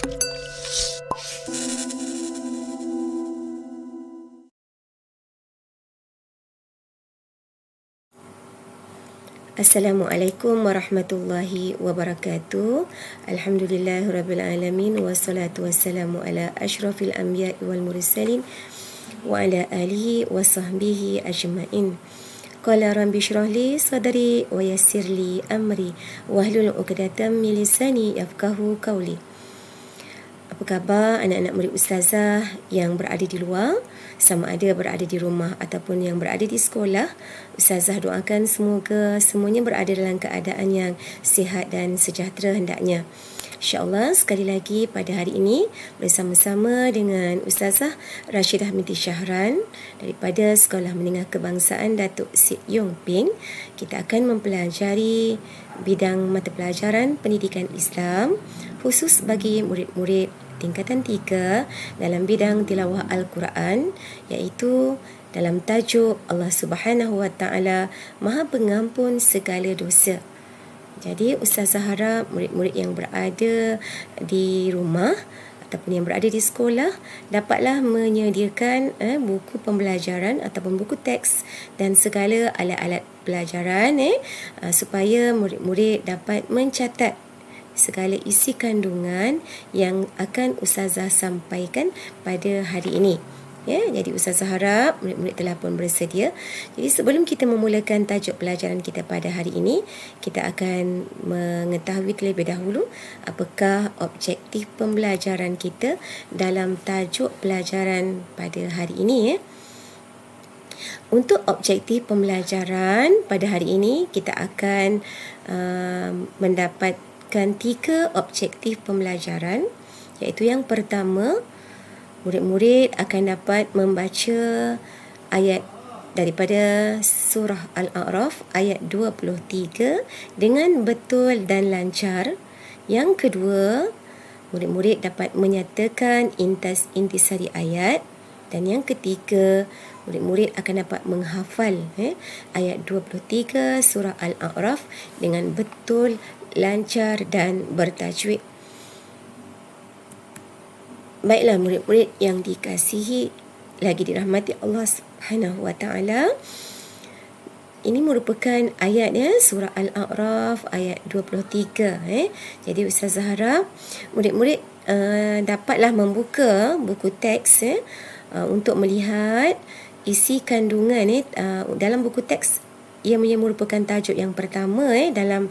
Assalamualaikum warahmatullahi wabarakatuh. Alhamdulillahirrabbilalamin. Wassalatu wassalamu ala ashrafil anbiya wal mursalin wa ala alihi wa sahbihi ajma'in. Qala rabbi shrah li sadri wa yassir li amri wahlul 'uqdatam min lisani yafqahu qawli. Apa khabar anak-anak murid ustazah yang berada di luar, sama ada berada di rumah ataupun yang berada di sekolah? Ustazah doakan semoga semuanya berada dalam keadaan yang sihat dan sejahtera hendaknya. InsyaAllah sekali lagi pada hari ini bersama-sama dengan Ustazah Rashidah binti Shahran daripada Sekolah Menengah Kebangsaan Datuk Siti Yong Ping, kita akan mempelajari bidang mata pelajaran pendidikan Islam khusus bagi murid-murid tingkatan 3 dalam bidang tilawah Al-Quran, iaitu dalam tajuk Allah Subhanahu Wa Taala Maha Pengampun segala dosa. Jadi Ustazah harap murid-murid yang berada di rumah ataupun yang berada di sekolah dapatlah menyediakan buku pembelajaran ataupun buku teks dan segala alat-alat pelajaran supaya murid-murid dapat mencatat segala isi kandungan yang akan Ustazah sampaikan pada hari ini. Jadi Ustazah harap murid-murid telah pun bersedia. Jadi sebelum kita memulakan tajuk pelajaran kita pada hari ini, kita akan mengetahui terlebih dahulu apakah objektif pembelajaran kita dalam tajuk pelajaran pada hari ini. Untuk objektif pembelajaran pada hari ini, kita akan mendapatkan 3 objektif pembelajaran, iaitu yang pertama, murid-murid akan dapat membaca ayat daripada surah Al-A'raf ayat 23 dengan betul dan lancar. Yang kedua, murid-murid dapat menyatakan intisari ayat. Dan yang ketiga, murid-murid akan dapat menghafal ayat 23 surah Al-A'raf dengan betul, lancar dan bertajwid. Baiklah murid-murid yang dikasihi lagi dirahmati Allah Subhanahu Wa Taala, ini merupakan ayat surah Al-A'raf ayat 23. Jadi Ustazah harap murid-murid dapatlah membuka buku teks untuk melihat isi kandungan dalam buku teks. Ia merupakan tajuk yang pertama dalam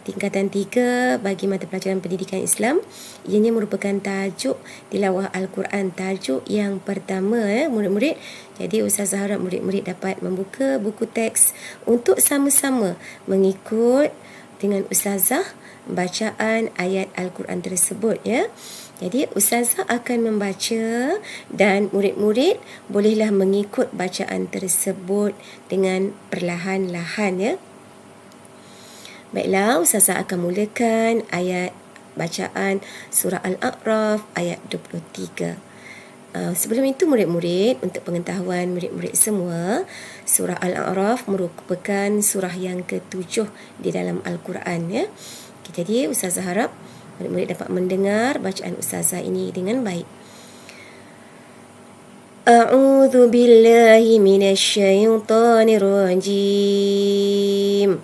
tingkatan 3 bagi mata pelajaran pendidikan Islam. Ianya merupakan tajuk tilawah Al-Quran, tajuk yang pertama murid-murid. Jadi Ustazah harap murid-murid dapat membuka buku teks untuk sama-sama mengikut dengan Ustazah bacaan ayat Al-Quran tersebut. Jadi Ustazah akan membaca dan murid-murid bolehlah mengikut bacaan tersebut dengan perlahan-lahan. Baiklah, Ustazah akan mulakan ayat bacaan surah Al-A'raf ayat 23. Sebelum itu murid-murid, untuk pengetahuan murid-murid semua, surah Al-A'raf merupakan surah yang ke-7 di dalam Al-Quran. Jadi Ustazah harap murid-murid dapat mendengar bacaan Ustazah ini dengan baik. A'udzu billahi minasyaitonir rajim.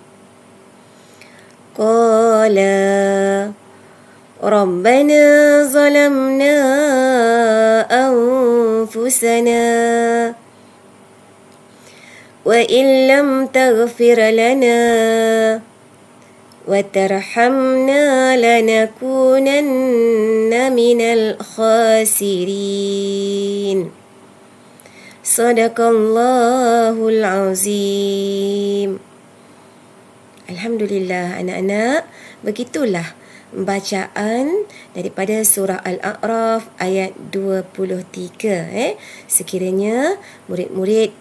Qala Rabbana zalamna anfusana wa illam taghfir lana وَتَرْحَمْنَا لَنَكُونَنَّ مِنَ الْخَاسِرِينَ. Sadaqallahul azim. Alhamdulillah anak-anak, begitulah bacaan daripada surah Al-A'raf ayat 23. Sekiranya murid-murid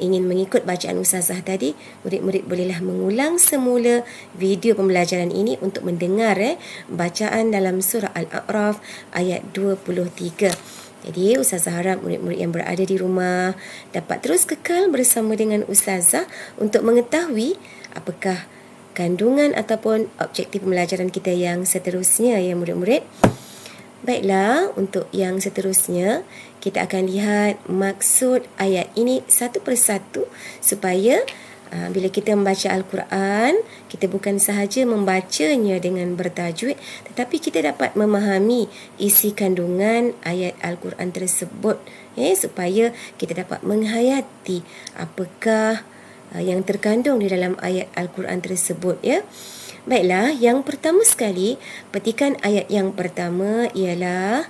ingin mengikut bacaan Ustazah tadi, murid-murid bolehlah mengulang semula video pembelajaran ini untuk mendengar bacaan dalam surah Al-A'raf ayat 23. Jadi Ustazah harap murid-murid yang berada di rumah dapat terus kekal bersama dengan Ustazah untuk mengetahui apakah kandungan ataupun objektif pembelajaran kita yang seterusnya, murid-murid. Baiklah, untuk yang seterusnya, kita akan lihat maksud ayat ini satu persatu supaya bila kita membaca Al-Quran, kita bukan sahaja membacanya dengan bertajwid, tetapi kita dapat memahami isi kandungan ayat Al-Quran tersebut, supaya kita dapat menghayati apakah yang terkandung di dalam ayat Al-Quran tersebut, ya. Baiklah, yang pertama sekali, petikan ayat yang pertama ialah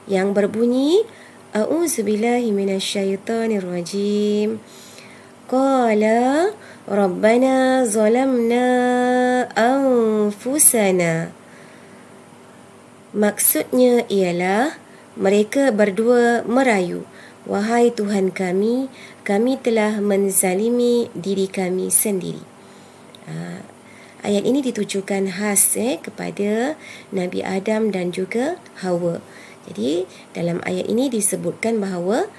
yang berbunyi A'udzubillahi minasyaitonirrajim. Qala Rabbana zalamna anfusana. Maksudnya ialah mereka berdua merayu, wahai Tuhan kami telah menzalimi diri kami sendiri. Ayat ini ditujukan khas kepada Nabi Adam dan juga Hawa. Jadi dalam ayat ini disebutkan bahawa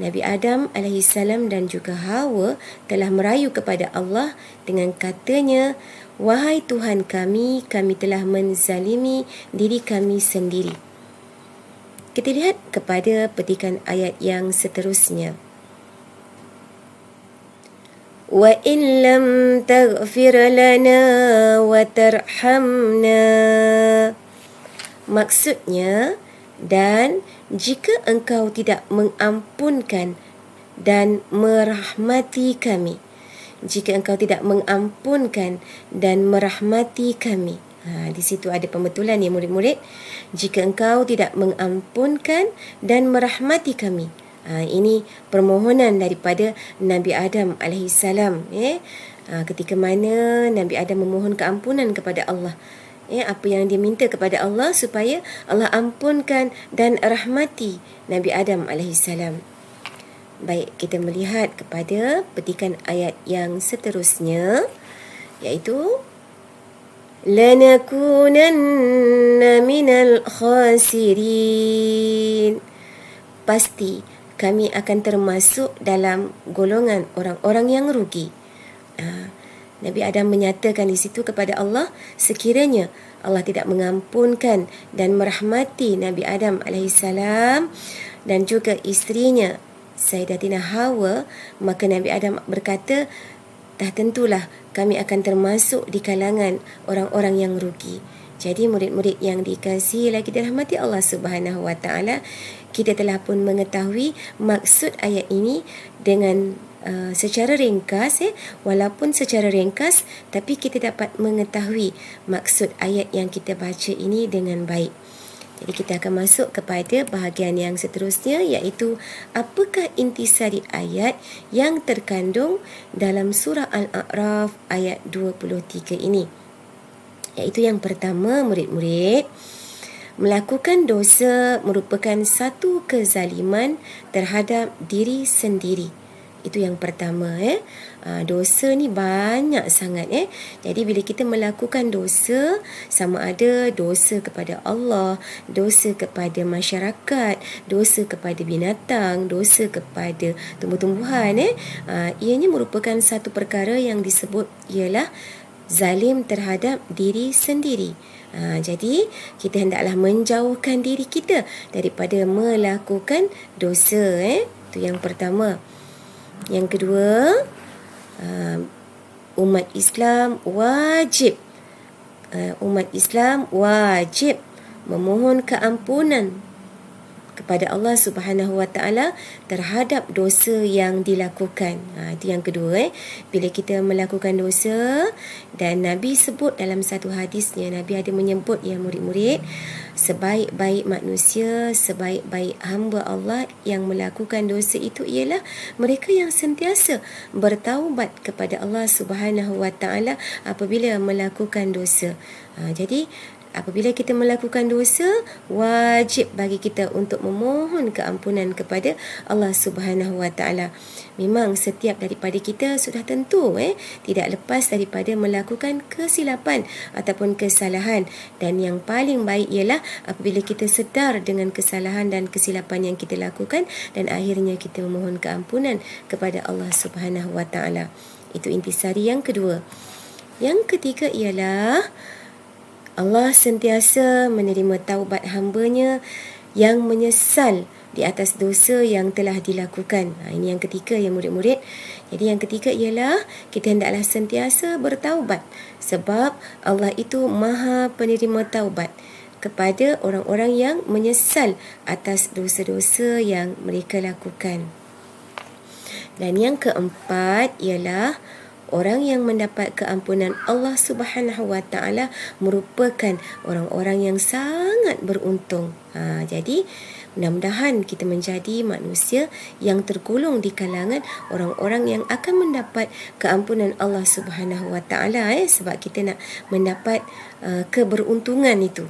Nabi Adam alaihissalam dan juga Hawa telah merayu kepada Allah dengan katanya, wahai Tuhan kami telah menzalimi diri kami sendiri. Kita lihat kepada petikan ayat yang seterusnya. Wa in lam taghfir lana wa tarhamna. Maksudnya, dan jika engkau tidak mengampunkan dan merahmati kami. Jika engkau tidak mengampunkan dan merahmati kami. Di situ ada pembetulan ya murid-murid. Jika engkau tidak mengampunkan dan merahmati kami. Ini permohonan daripada Nabi Adam alaihissalam. Ketika mana Nabi Adam memohon keampunan kepada Allah. Apa yang dia minta kepada Allah supaya Allah ampunkan dan rahmati Nabi Adam alaihissalam. Baik, kita melihat kepada petikan ayat yang seterusnya, iaitu lanakunanna minal khasirin. Pasti kami akan termasuk dalam golongan orang-orang yang rugi. Nabi Adam menyatakan di situ kepada Allah, sekiranya Allah tidak mengampunkan dan merahmati Nabi Adam alaihissalam dan juga isterinya Sayyidatina Hawa, maka Nabi Adam berkata, dah tentulah kami akan termasuk di kalangan orang-orang yang rugi. Jadi murid-murid yang dikasihi lagi dirahmati Allah Subhanahu Wa Taala, kita telah pun mengetahui maksud ayat ini dengan secara ringkas, walaupun secara ringkas, tapi kita dapat mengetahui maksud ayat yang kita baca ini dengan baik. Jadi kita akan masuk kepada bahagian yang seterusnya, iaitu apakah intisari ayat yang terkandung dalam surah Al-A'raf ayat 23 ini. Iaitu yang pertama, murid-murid, melakukan dosa merupakan satu kezaliman terhadap diri sendiri. Itu yang pertama. Dosa ni banyak sangat. Jadi bila kita melakukan dosa, sama ada dosa kepada Allah, dosa kepada masyarakat, dosa kepada binatang, dosa kepada tumbuh-tumbuhan, ianya merupakan satu perkara yang disebut ialah zalim terhadap diri sendiri. Jadi kita hendaklah menjauhkan diri kita daripada melakukan dosa. Itu yang pertama. Yang kedua, umat Islam wajib memohon keampunan kepada Allah Subhanahu Wa Taala terhadap dosa yang dilakukan. Itu yang kedua. Bila kita melakukan dosa, dan Nabi sebut dalam satu hadisnya, Nabi ada menyebut ya murid-murid, sebaik-baik manusia, sebaik-baik hamba Allah yang melakukan dosa itu ialah mereka yang sentiasa bertaubat kepada Allah Subhanahu Wa Taala apabila melakukan dosa. Jadi apabila kita melakukan dosa, wajib bagi kita untuk memohon keampunan kepada Allah Subhanahu Wa Taala. Memang setiap daripada kita sudah tentu tidak lepas daripada melakukan kesilapan ataupun kesalahan, dan yang paling baik ialah apabila kita sedar dengan kesalahan dan kesilapan yang kita lakukan dan akhirnya kita memohon keampunan kepada Allah Subhanahu Wa Taala. Itu intisari yang kedua. Yang ketiga ialah Allah sentiasa menerima taubat hamba-Nya yang menyesal di atas dosa yang telah dilakukan. Ini yang ketiga ya murid-murid. Jadi yang ketiga ialah kita hendaklah sentiasa bertaubat, sebab Allah itu Maha penerima taubat kepada orang-orang yang menyesal atas dosa-dosa yang mereka lakukan. Dan yang keempat ialah orang yang mendapat keampunan Allah Subhanahu Wa Taala merupakan orang-orang yang sangat beruntung. Jadi mudah-mudahan kita menjadi manusia yang tergolong di kalangan orang-orang yang akan mendapat keampunan Allah Subhanahu Wa Taala, sebab kita nak mendapat keberuntungan itu.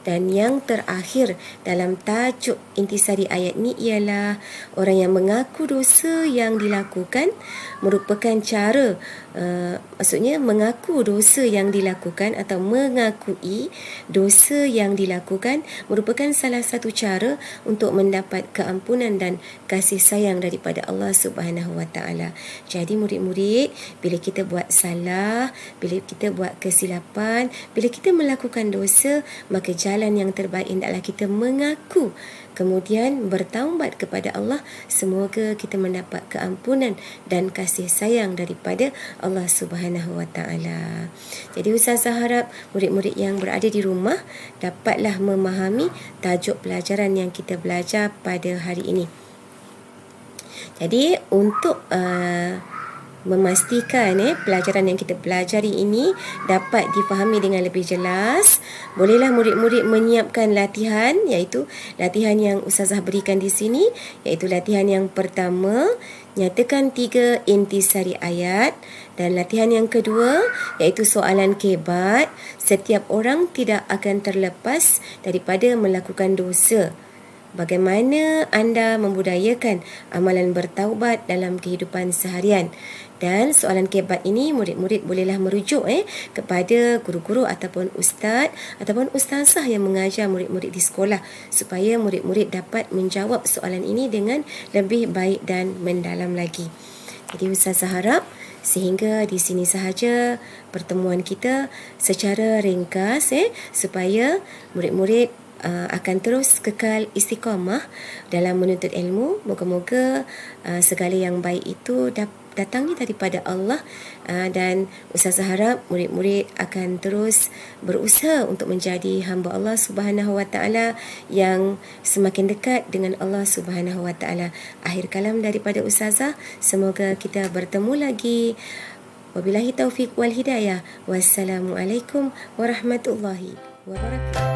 Dan yang terakhir dalam tajuk intisari ayat ni ialah orang yang mengaku dosa yang dilakukan merupakan cara, maksudnya mengaku dosa yang dilakukan atau mengakui dosa yang dilakukan merupakan salah satu cara untuk mendapat keampunan dan kasih sayang daripada Allah Subhanahu Wa Taala. Jadi murid-murid, bila kita buat salah, bila kita buat kesilapan, bila kita melakukan dosa, maka jalan yang terbaik hendaklah kita mengaku, kemudian bertaubat kepada Allah. Semoga kita mendapat keampunan dan kasih sayang daripada Allah Subhanahu Wa Taala. Jadi Ustazah harap murid-murid yang berada di rumah dapatlah memahami tajuk pelajaran yang kita belajar pada hari ini. Jadi untuk memastikan pelajaran yang kita pelajari ini dapat difahami dengan lebih jelas, bolehlah murid-murid menyiapkan latihan, iaitu latihan yang Ustazah berikan di sini, iaitu latihan yang pertama, nyatakan 3 intisari ayat, dan latihan yang kedua iaitu soalan kebat. Setiap orang tidak akan terlepas daripada melakukan dosa. Bagaimana anda membudayakan amalan bertaubat dalam kehidupan seharian? Dan soalan kebat ini murid-murid bolehlah merujuk kepada guru-guru ataupun ustaz ataupun ustazah yang mengajar murid-murid di sekolah, supaya murid-murid dapat menjawab soalan ini dengan lebih baik dan mendalam lagi. Jadi ustazah harap sehingga di sini sahaja pertemuan kita secara ringkas, supaya murid-murid akan terus kekal istiqamah dalam menuntut ilmu. Moga-moga segala yang baik itu datangnya daripada Allah, dan Ustazah harap murid-murid akan terus berusaha untuk menjadi hamba Allah Subhanahu Wa Taala yang semakin dekat dengan Allah Subhanahu Wa Taala. Akhir kalam daripada Ustazah, semoga kita bertemu lagi. Wabillahi taufiq wal hidayah. Wassalamualaikum warahmatullahi wabarakatuh.